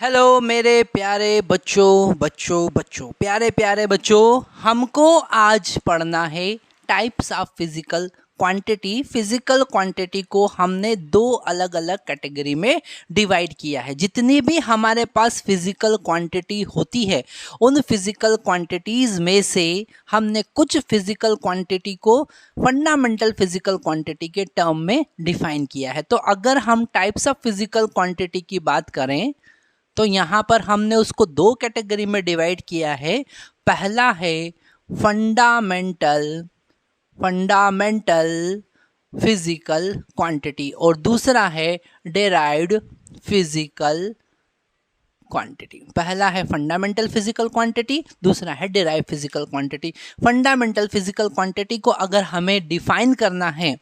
Hello मेरे प्यारे बच्चों प्यारे प्यारे बच्चों, हमको आज पढ़ना है types of physical quantity. Physical quantity को हमने दो अलग अलग कैटेगरी में डिवाइड किया है। जितनी भी हमारे पास फिजिकल क्वांटिटी होती है, उन फिजिकल क्वांटिटीज में से हमने कुछ फिजिकल क्वांटिटी को फंडामेंटल फिजिकल क्वांटिटी के टर्म में डिफाइन किया है। तो अगर हम टाइप्स ऑफ फिजिकल क्वांटिटी की बात करें तो यहाँ पर हमने उसको दो कैटेगरी में डिवाइड किया है। पहला है फंडामेंटल फिजिकल क्वांटिटी और दूसरा है डेराइव्ड फिजिकल क्वांटिटी। पहला है फंडामेंटल फिजिकल क्वांटिटी, दूसरा है derive physical quantity. Fundamental physical quantity को अगर हमें डिफाइन करना है,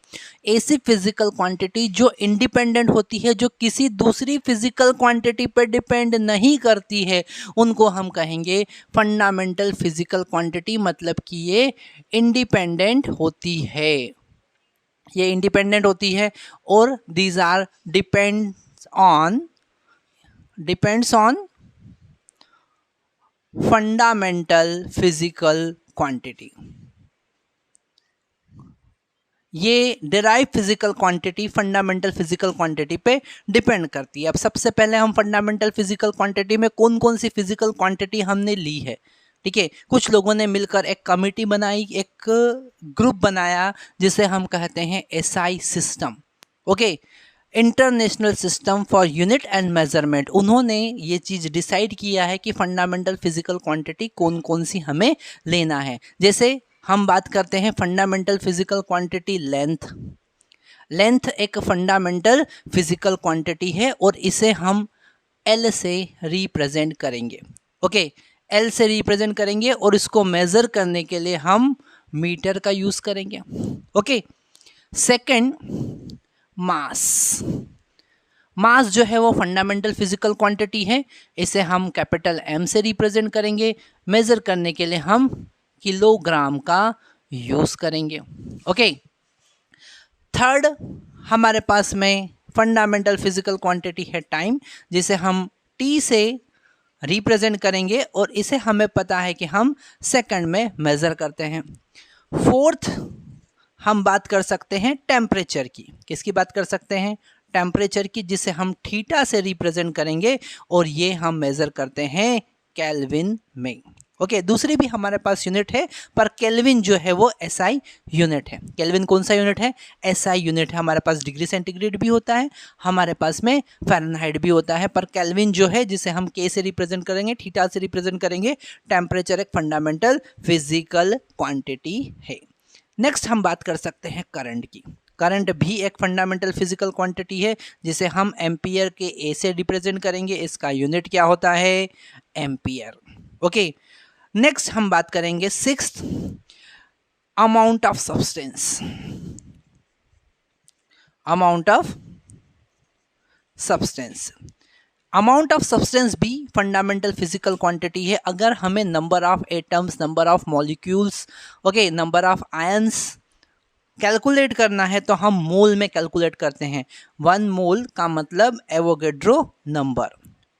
ऐसी फिजिकल क्वांटिटी जो इंडिपेंडेंट होती है, जो किसी दूसरी फिजिकल क्वांटिटी पर डिपेंड नहीं करती है, उनको हम कहेंगे फंडामेंटल फिजिकल क्वांटिटी। मतलब कि ये इंडिपेंडेंट होती है, ये इंडिपेंडेंट होती है और these are depends on fundamental physical quantity. ये derive physical quantity fundamental physical quantity पे डिपेंड करती है। अब सबसे पहले हम फंडामेंटल फिजिकल क्वांटिटी में कौन कौन सी फिजिकल क्वांटिटी हमने ली है, ठीक है। कुछ लोगों ने मिलकर एक कमिटी बनाई, एक ग्रुप बनाया जिसे हम कहते हैं SI system, okay, international system for unit and measurement. उन्होंने ये चीज़ डिसाइड किया है कि फंडामेंटल फिजिकल क्वांटिटी कौन कौन सी हमें लेना है। जैसे हम बात करते हैं फंडामेंटल फिजिकल क्वांटिटी लेंथ एक फंडामेंटल फिजिकल क्वांटिटी है और इसे हम एल से रिप्रेजेंट करेंगे, ओके, एल से रिप्रेजेंट करेंगे और इसको मेज़र करने के लिए हम मीटर का यूज़ करेंगे, ओके। सेकंड, मास जो है वो फंडामेंटल फिजिकल क्वांटिटी है, इसे हम कैपिटल एम से रिप्रेजेंट करेंगे। मेजर करने के लिए हम किलोग्राम का यूज करेंगे, ओके। थर्ड, हमारे पास में फंडामेंटल फिजिकल क्वांटिटी है टाइम, जिसे हम टी से रिप्रेजेंट करेंगे और इसे हमें पता है कि हम सेकंड में मेजर करते हैं। फोर्थ, हम बात कर सकते हैं टेम्परेचर की। किसकी बात कर सकते हैं? टेम्परेचर की, जिसे हम थीटा से रिप्रेजेंट करेंगे और ये हम मेजर करते हैं केल्विन में, ओके। दूसरी भी हमारे पास यूनिट है, पर केल्विन जो है वो एसआई यूनिट है। केल्विन कौन सा यूनिट है? एसआई यूनिट है। हमारे पास डिग्री सेंटीग्रेड भी होता है, हमारे पास में फ़ारेनहाइट भी होता है, पर केल्विन जो है, जिसे हम के से रिप्रेजेंट करेंगे, थीटा से रिप्रेजेंट करेंगे। टेम्परेचर एक फंडामेंटल फिजिकल क्वांटिटी है। नेक्स्ट हम बात कर सकते हैं करंट की। करंट भी एक फंडामेंटल फिजिकल क्वांटिटी है, जिसे हम एम्पियर के ए से रिप्रेजेंट करेंगे। इसका यूनिट क्या होता है? Ampere, okay. नेक्स्ट हम बात करेंगे sixth, amount of substance. Amount of substance भी फंडामेंटल फिजिकल क्वांटिटी है। अगर हमें number of atoms, number of molecules, okay, number of ions calculate करना है तो हम मोल में कैलकुलेट करते हैं। 1 मोल का मतलब एवोगेड्रो नंबर,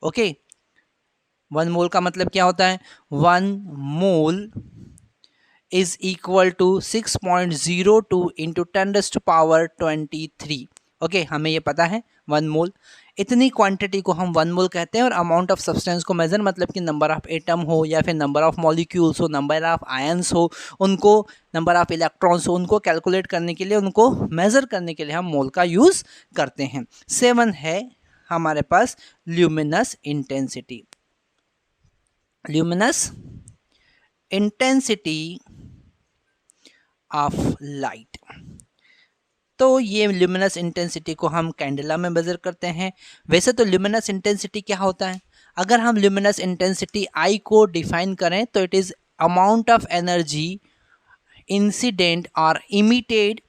ओके। 1 मोल का मतलब क्या होता है? 1 mole is equal to 6.02 into 10⁻23, okay. हमें ये पता है 1 मोल, इतनी क्वांटिटी को हम 1 मोल कहते हैं। और अमाउंट ऑफ सब्सटेंस को मेजर मतलब कि नंबर ऑफ एटम हो या फिर नंबर ऑफ मॉलिक्यूल्स हो, नंबर ऑफ आयंस हो, उनको नंबर ऑफ इलेक्ट्रॉन्स हो, उनको कैलकुलेट करने के लिए, उनको मेजर करने के लिए हम मोल का यूज़ करते हैं। 7 है हमारे पास ल्यूमिनस इंटेंसिटी ऑफ लाइट। तो ये ल्यूमिनस इंटेंसिटी को हम कैंडेला में मेजर करते हैं। वैसे तो ल्यूमिनस इंटेंसिटी क्या होता है? अगर हम ल्यूमिनस इंटेंसिटी आई को डिफाइन करें तो it is amount of energy incident और emitted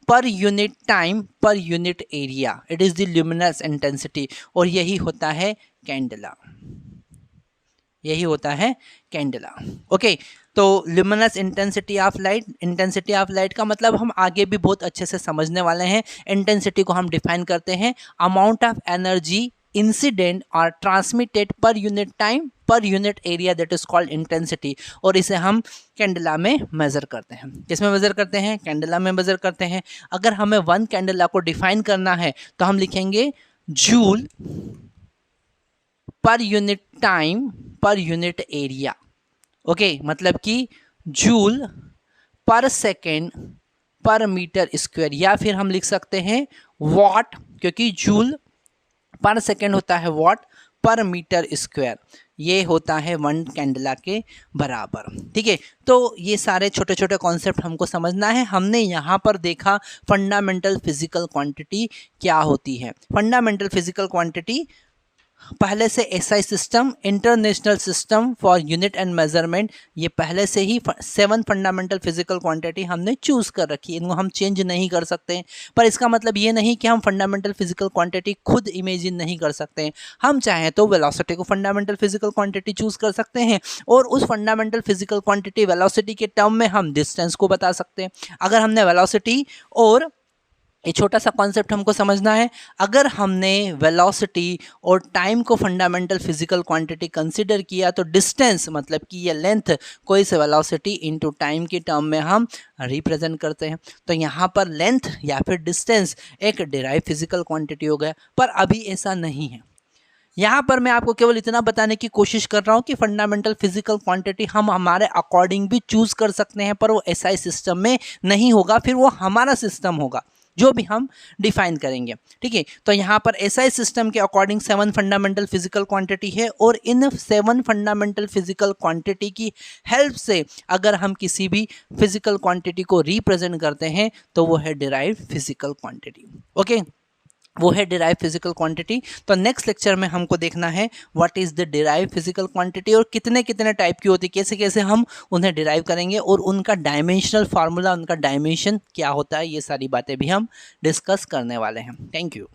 per unit time per unit area, it is the luminous intensity. और यही होता है कैंडेला, ओके। तो ल्यूमिनस इंटेंसिटी ऑफ लाइट का मतलब हम आगे भी बहुत अच्छे से समझने वाले हैं। इंटेंसिटी को हम डिफाइन करते हैं, अमाउंट ऑफ एनर्जी इंसिडेंट और ट्रांसमिटेड पर unit time per unit area, that is called intensity. और इसे हम कैंडेला में मेजर करते हैं। किसमें मेजर करते हैं? कैंडेला में मेजर करते हैं। अगर हमें 1 कैंडेला को डिफाइन करना है तो हम लिखेंगे जूल पर unit time per unit area. Okay, मतलब कि जूल पर सेकेंड पर मीटर स्क्वायर, या फिर हम लिख सकते हैं वॉट, क्योंकि जूल पर सेकेंड होता है वॉट पर मीटर स्क्वायर, ये होता है 1 कैंडेला के बराबर। ठीक है, तो ये सारे छोटे छोटे कॉन्सेप्ट हमको समझना है। हमने यहाँ पर देखा फंडामेंटल फिजिकल क्वांटिटी क्या होती है। फंडामेंटल फिजिकल क्वांटिटी पहले से SI system, international system for unit and measurement, ये पहले से ही 7 फंडामेंटल फिजिकल क्वांटिटी हमने चूज कर रखी है, इनको हम चेंज नहीं कर सकते हैं। पर इसका मतलब ये नहीं कि हम फंडामेंटल फिजिकल क्वांटिटी खुद इमेजिन नहीं कर सकते हैं। हम चाहें तो वेलोसिटी को फंडामेंटल फिजिकल क्वांटिटी चूज कर सकते हैं और उस फंडामेंटल फिजिकल क्वांटिटी वेलोसिटी के टर्म में हम डिस्टेंस को बता सकते हैं। अगर हमने वेलोसिटी और ये छोटा सा कॉन्सेप्ट हमको समझना है, अगर हमने वेलोसिटी और टाइम को फंडामेंटल फिजिकल क्वांटिटी कंसीडर किया तो डिस्टेंस मतलब कि ये लेंथ को इस वेलोसिटी इनटू टाइम के टर्म में हम रिप्रेजेंट करते हैं। तो यहाँ पर लेंथ या फिर डिस्टेंस एक डिराइव फिजिकल क्वांटिटी हो गया, पर अभी ऐसा नहीं है। यहाँ पर मैं आपको केवल इतना बताने की कोशिश कर रहा हूँ कि फंडामेंटल फिजिकल क्वांटिटी हम हमारे अकॉर्डिंग भी चूज कर सकते हैं, पर वो एसआई सिस्टम में नहीं होगा, फिर वो हमारा सिस्टम होगा जो भी हम डिफाइन करेंगे। ठीक है, तो यहाँ पर एसआई सिस्टम के अकॉर्डिंग 7 फंडामेंटल फिजिकल क्वांटिटी है और इन 7 फंडामेंटल फिजिकल क्वांटिटी की हेल्प से अगर हम किसी भी फिजिकल क्वांटिटी को रिप्रेजेंट करते हैं तो वो है डिराइव्ड फिजिकल क्वांटिटी। ओके, वो है डिराइव फिजिकल क्वांटिटी। तो नेक्स्ट लेक्चर में हमको देखना है what is the derive physical quantity और कितने कितने टाइप की होती है, कैसे कैसे हम उन्हें डिराइव करेंगे और उनका डायमेंशनल फार्मूला, उनका डायमेंशन क्या होता है, ये सारी बातें भी हम डिस्कस करने वाले हैं। Thank you.